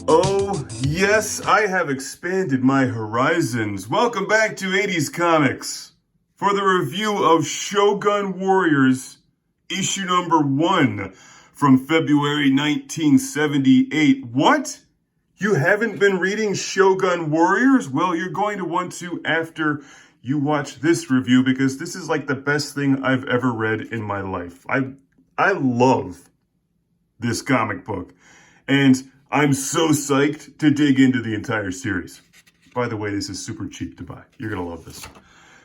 Oh, yes, I have expanded my horizons. Welcome back to 80s Comics for the review of Shogun Warriors, issue number 1 from February 1978. What? You haven't been reading Shogun Warriors? Well, you're going to want to after you watch this review because this is like the best thing I've ever read in my life. I love this comic book, and I'm so psyched to dig into the entire series. By the way, this is super cheap to buy. You're going to love this.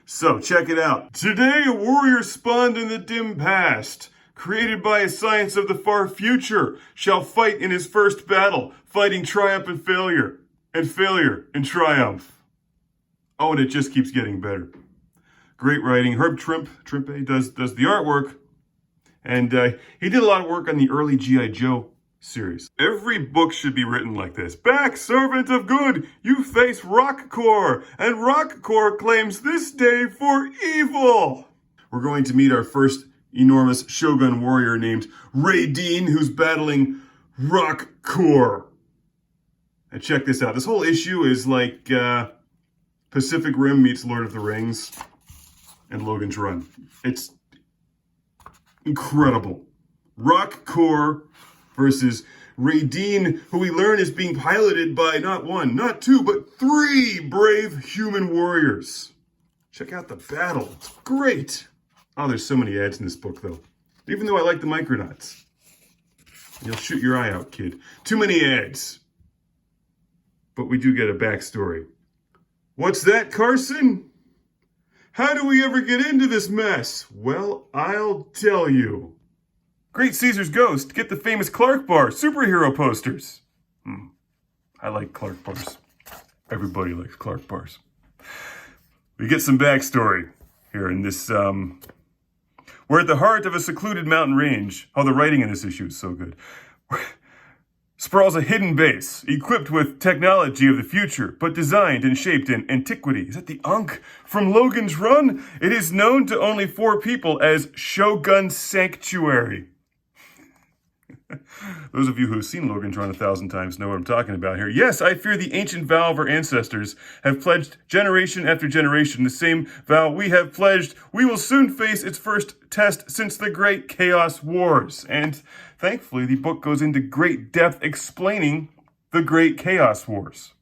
So, check it out. Today, a warrior spawned in the dim past, created by a science of the far future, shall fight in his first battle, fighting triumph and failure and triumph. Oh, and it just keeps getting better. Great writing. Herb Trimpe does the artwork, and he did a lot of work on the early G.I. Joe series. Every book should be written like this. Back, servant of good, you face Rok-Korr, and Rok-Korr claims this day for evil. We're going to meet our first enormous Shogun warrior named Raydeen, who's battling Rok-Korr. And check this out. This whole issue is like Pacific Rim meets Lord of the Rings and Logan's Run. It's incredible. Rok-Korr versus Raydeen, who we learn is being piloted by not one, not two, but 3 brave human warriors. Check out the battle. It's great. Oh, there's so many ads in this book, though. Even though I like the Micronauts. You'll shoot your eye out, kid. Too many ads. But we do get a backstory. What's that, Carson? How do we ever get into this mess? Well, I'll tell you. Great Caesar's Ghost, get the famous Clark Bar superhero posters. I like Clark Bars. Everybody likes Clark Bars. We get some backstory here in this, we're at the heart of a secluded mountain range. Oh, the writing in this issue is so good. Sprawls a hidden base, equipped with technology of the future, but designed and shaped in antiquity. Is that the Ankh from Logan's Run? It is known to only 4 people as Shogun Sanctuary. Those of you who have seen Logan's Run 1,000 times know what I'm talking about here. Yes, I fear the ancient vow of our ancestors have pledged generation after generation the same vow we have pledged. We will soon face its first test since the Great Chaos Wars. And thankfully, the book goes into great depth explaining the Great Chaos Wars,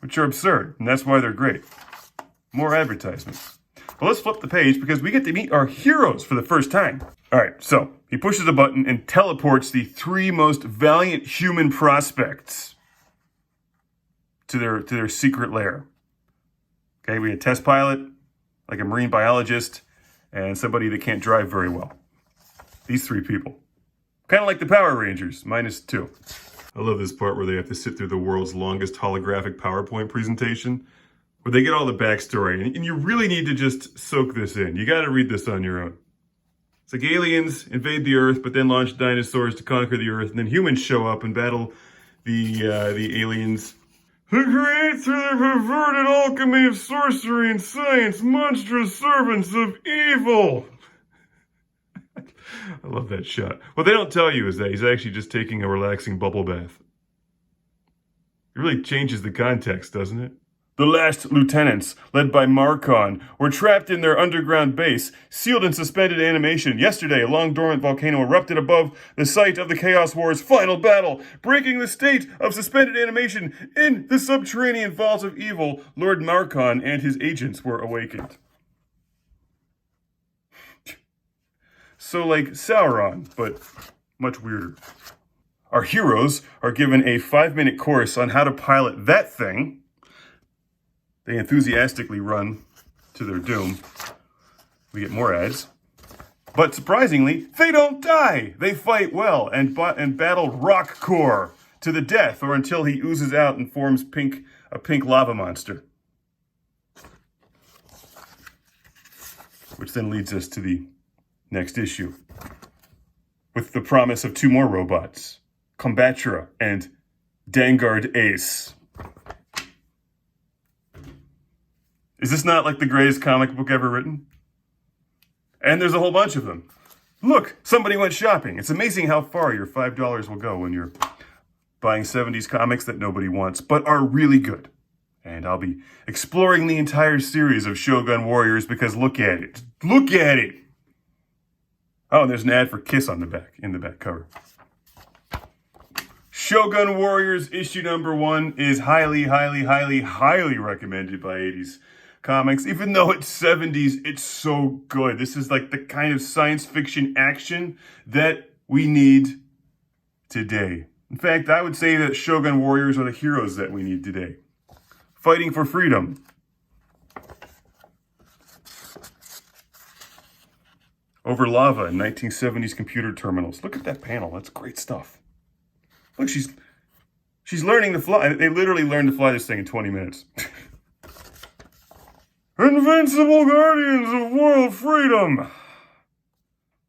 which are absurd, and that's why they're great. More advertisements. Well, let's flip the page because we get to meet our heroes for the first time. All right, so he pushes a button and teleports the 3 most valiant human prospects to their secret lair. Okay, we had a test pilot, like a marine biologist, and somebody that can't drive very well. These 3 people. Kind of like the Power Rangers, -2. I love this part where they have to sit through the world's longest holographic PowerPoint presentation, where they get all the backstory, and you really need to just soak this in. You got to read this on your own. It's like aliens invade the Earth, but then launch dinosaurs to conquer the Earth, and then humans show up and battle the aliens. Who create through their perverted alchemy of sorcery and science, monstrous servants of evil. I love that shot. What they don't tell you is that he's actually just taking a relaxing bubble bath. It really changes the context, doesn't it? The last lieutenants, led by Marcon, were trapped in their underground base, sealed in suspended animation. Yesterday, a long-dormant volcano erupted above the site of the Chaos War's final battle, breaking the state of suspended animation. In the subterranean vaults of evil, Lord Marcon and his agents were awakened. So like Sauron, but much weirder. Our heroes are given a 5-minute course on how to pilot that thing. They enthusiastically run to their doom. We get more ads. But surprisingly, they don't die. They fight well and battle Rok-Korr to the death or until he oozes out and forms a pink lava monster. Which then leads us to the next issue, with the promise of 2 more robots, Combatra and Dangard Ace. Is this not like the greatest comic book ever written? And there's a whole bunch of them. Look, somebody went shopping. It's amazing how far your $5 will go when you're buying 70s comics that nobody wants, but are really good. And I'll be exploring the entire series of Shogun Warriors because look at it. Look at it! Oh, and there's an ad for Kiss on the back, in the back cover. Shogun Warriors issue number 1 is highly, highly, highly, highly recommended by 80s Comics. Even though it's 70s, it's so good. This is like the kind of science fiction action that we need today. In fact, I would say that Shogun Warriors are the heroes that we need today. Fighting for freedom. Over lava in 1970s computer terminals. Look at that panel. That's great stuff. Look, she's learning to fly. They literally learned to fly this thing in 20 minutes. Invincible guardians of world freedom.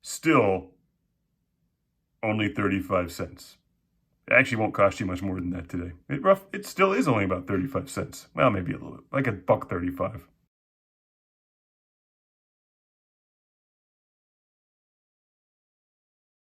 Still, only 35 cents. It actually won't cost you much more than that today. It still is only about 35 cents. Well, maybe a little bit, like $1.35.